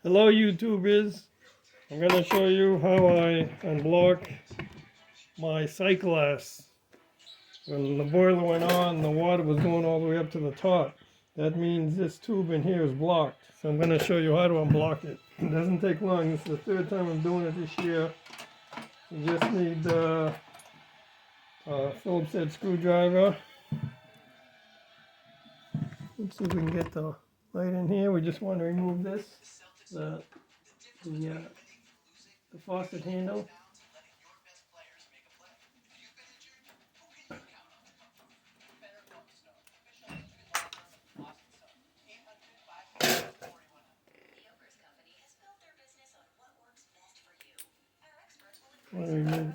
Hello YouTubers, I'm going to show you how I unblock my sight glass. When the boiler went on, the water was going all the way up to the top. That means this tube in here is blocked. So I'm going to show you how to unblock it. It doesn't take long. This is the third time I'm doing it this year. You just need a Phillips head screwdriver. Let's see if we can get the light in here. We just want to remove this, the faucet handle. Remove.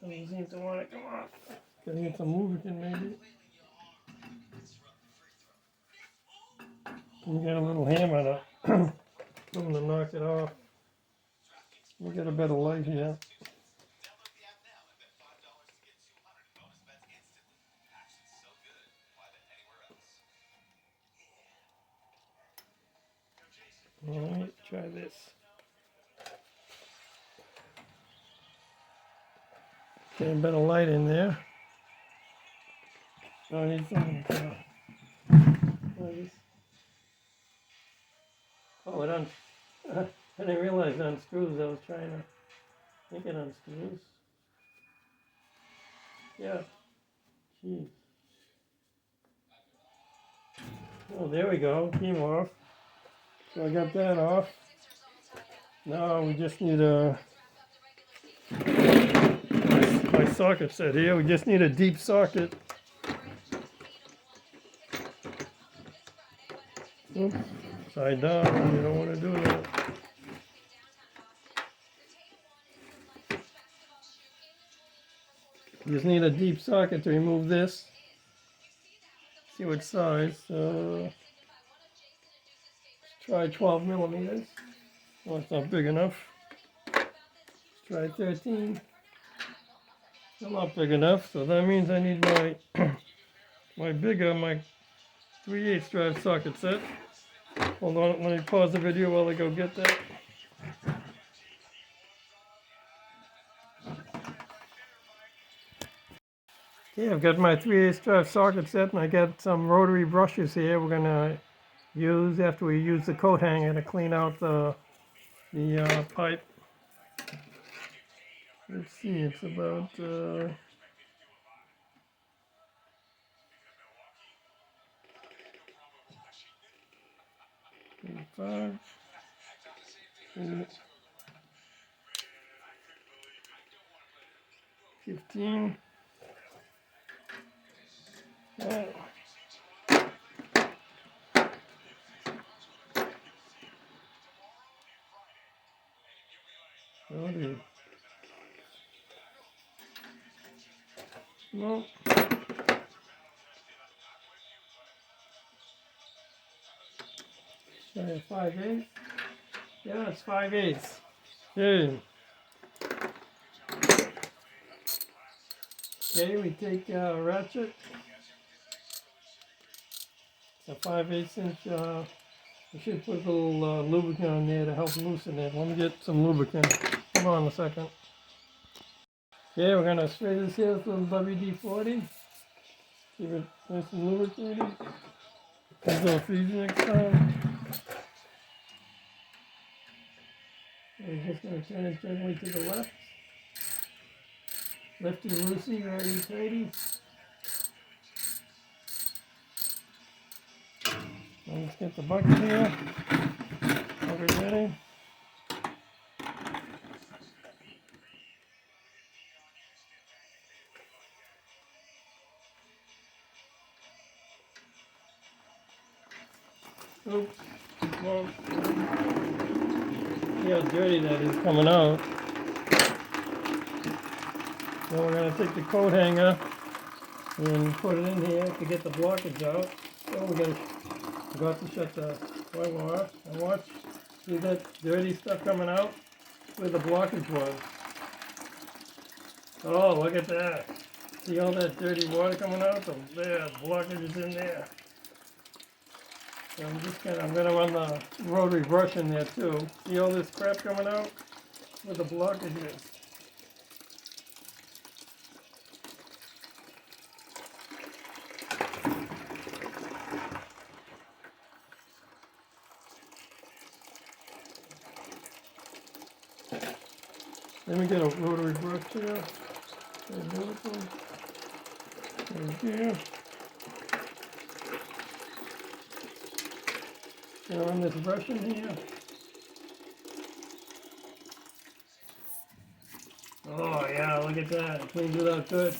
Doesn't seem to want to come off. Gotta get some lubricant maybe. You got a little hammer to something to knock it off. We'll get a better light here. Alright, try this. Get a better light in there. I need something to oh, it I didn't realize it unscrews. I was trying to think it unscrews. Yeah. Jeez. Oh, there we go. Came off. So I got that off. Now we just need my socket set here. We just need a deep socket. Oops. Side down. You don't want to do that. You just need a deep socket to remove this. See what size. Let's try 12 millimeters. Well, it's not big enough. Let's try 13. Still not big enough, so that means I need my my 3/8 drive socket set. Hold on, let me pause the video while I go get that. Okay, I've got my 3/8 drive socket set, and I got some rotary brushes here we're gonna use after we use the coat hanger to clean out the pipe. Let's see, it's about 5, 15. Oh. No. 5/8. Yeah, it's 5/8. Okay. Okay, we take a ratchet. It's a 5/8 inch. We should put a little lubricant on there to help loosen it. Let me get some lubricant. Hold on a second. Okay, we're gonna spray this here with a little WD-40. Keep it nice and lubricated. Please don't freeze next time. We're just going to turn it gently to the left. Lefty loosey, righty tighty. Now let's get the bucket here. Bucket ready. Oops. Well, see how dirty that is coming out. Then we're going to take the coat hanger and put it in here to get the blockage out. Oh, we got to shut the And watch. See that dirty stuff coming out? Where the blockage was. Oh, look at that. See all that dirty water coming out? There, blockage is in there. So I'm gonna run the rotary brush in there too. See all this crap coming out? Where the blockage is. Let me get a rotary brush here. Right here. Gonna run this brush in here. Oh yeah, look at that. Cleans it out good.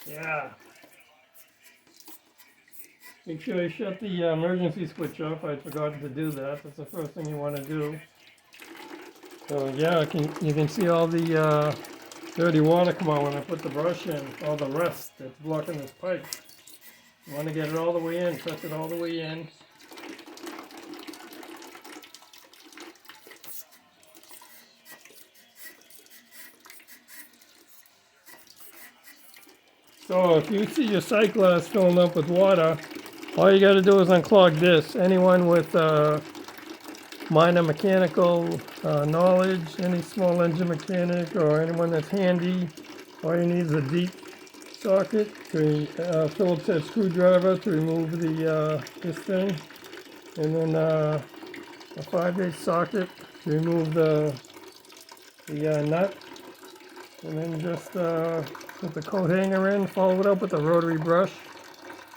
Yeah. Make sure you shut the emergency switch off. I forgot to do that. That's the first thing you want to do. So yeah, you can see all the dirty water come out when I put the brush in. All the rust that's blocking this pipe. You want to get it all the way in. Press it all the way in. So if you see your sight glass filling up with water, all you got to do is unclog this. Anyone with minor mechanical knowledge, any small engine mechanic or anyone that's handy, all you need is a deep socket, to Phillips head screwdriver to remove the this thing, and then a 5/8 socket to remove the nut, and then just put the coat hanger in, follow it up with a rotary brush.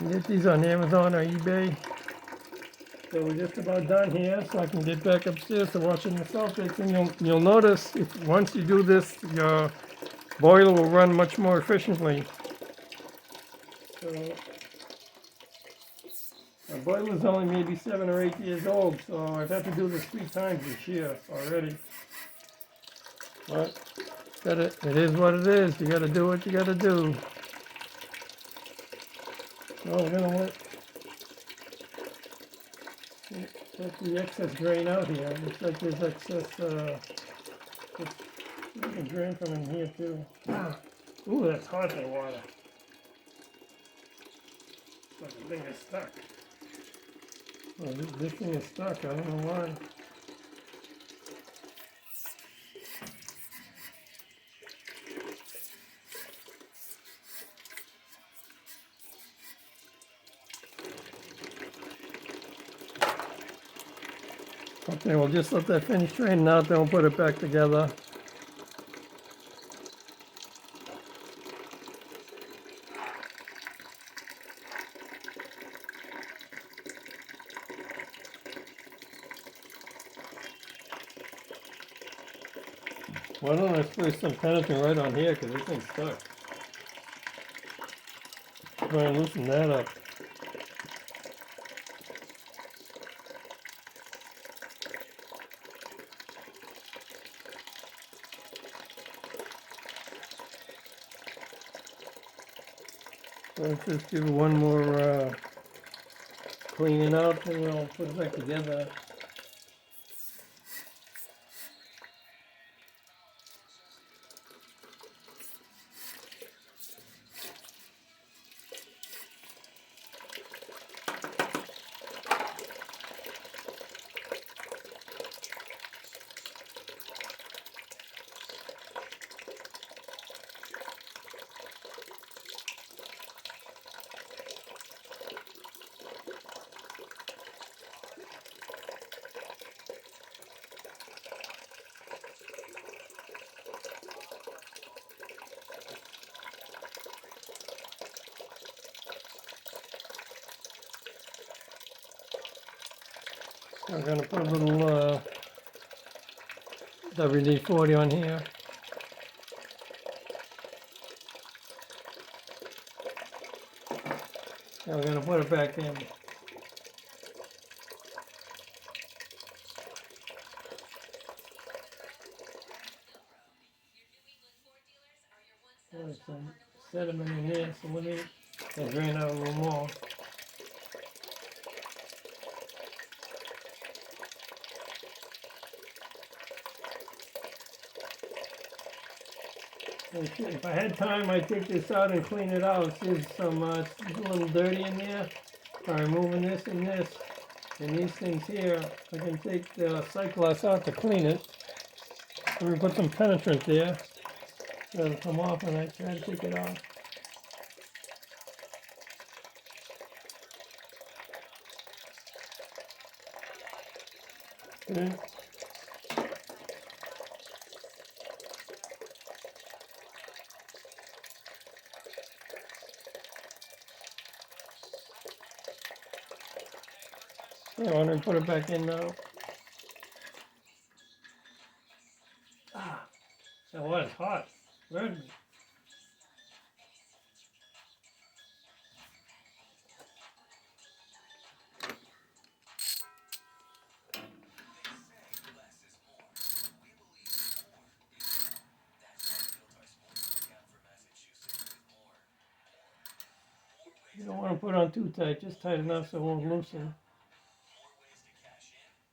You get these on Amazon or eBay. So we're just about done here, so I can get back upstairs to watching the Celtics. And you'll notice once you do this, your boiler will run much more efficiently. So my boiler's only maybe 7 or 8 years old, so I've had to do this 3 times this year already. But it is what it is. You got to do what you got to do. So we're gonna let the excess drain out here. Looks like there's excess. You can drain from in here too. Ooh, that's hot, that water. Like the thing is stuck. Oh, this thing is stuck. I don't know why. Okay, we'll just let that finish draining out, then we'll put it back together. Why don't I spray some penitent right on here, because this thing's stuck. Try and loosen that up. Let's just give it one more cleaning out, and we'll put it back together. I'm going to put a little WD-40 on here. And we're going to put it back in. There's some sediment in here, so let me drain out a little more. If I had time, I'd take this out and clean it out. There's some it's a little dirty in there. By removing this and this, and these things here, I can take the sight glass out to clean it. So we put some penetrant there. So it'll come off and I try to take it off. Okay. I want to put it back in now. That was hot. Good. You don't want to put on too tight, just tight enough so it won't loosen.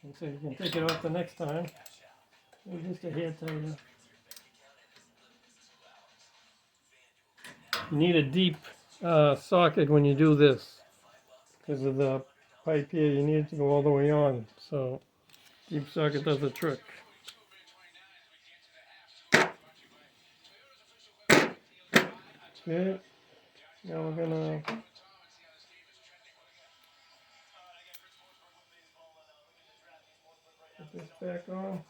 And so you can take it off the next time. Maybe just a hair tighter. You need a deep socket when you do this. Because of the pipe here, you need it to go all the way on. So deep socket does the trick. Okay, now we're gonna put this back on.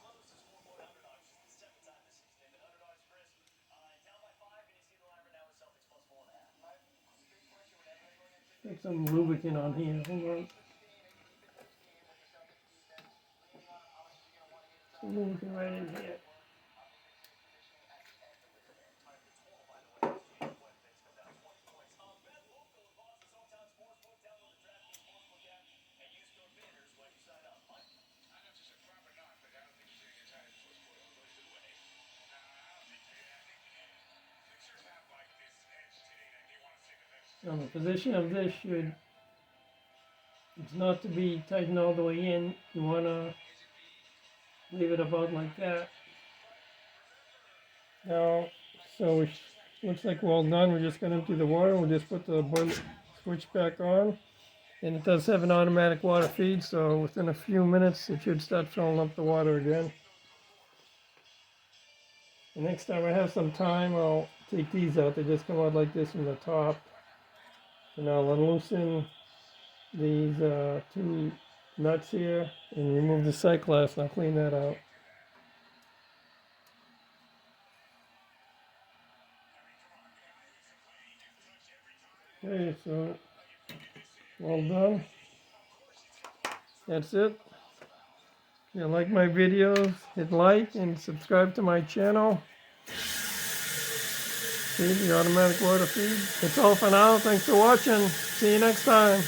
Take some lubricant on here. Hold on. Some lubricant right in here. Now the position of this should, it's not to be tightened all the way in. You want to leave it about like that. Now, so it looks like we're all done. We're just going to empty the water. We'll just put the boiler switch back on. And it does have an automatic water feed, so within a few minutes it should start filling up the water again. The next time I have some time, I'll take these out. They just come out like this from the top. And I'll unloosen these two nuts here and remove the sight glass, and I'll clean that out. Okay, so all done. That's it. If you like my videos, hit like and subscribe to my channel. See the automatic water feed. That's all for now. Thanks for watching. See you next time.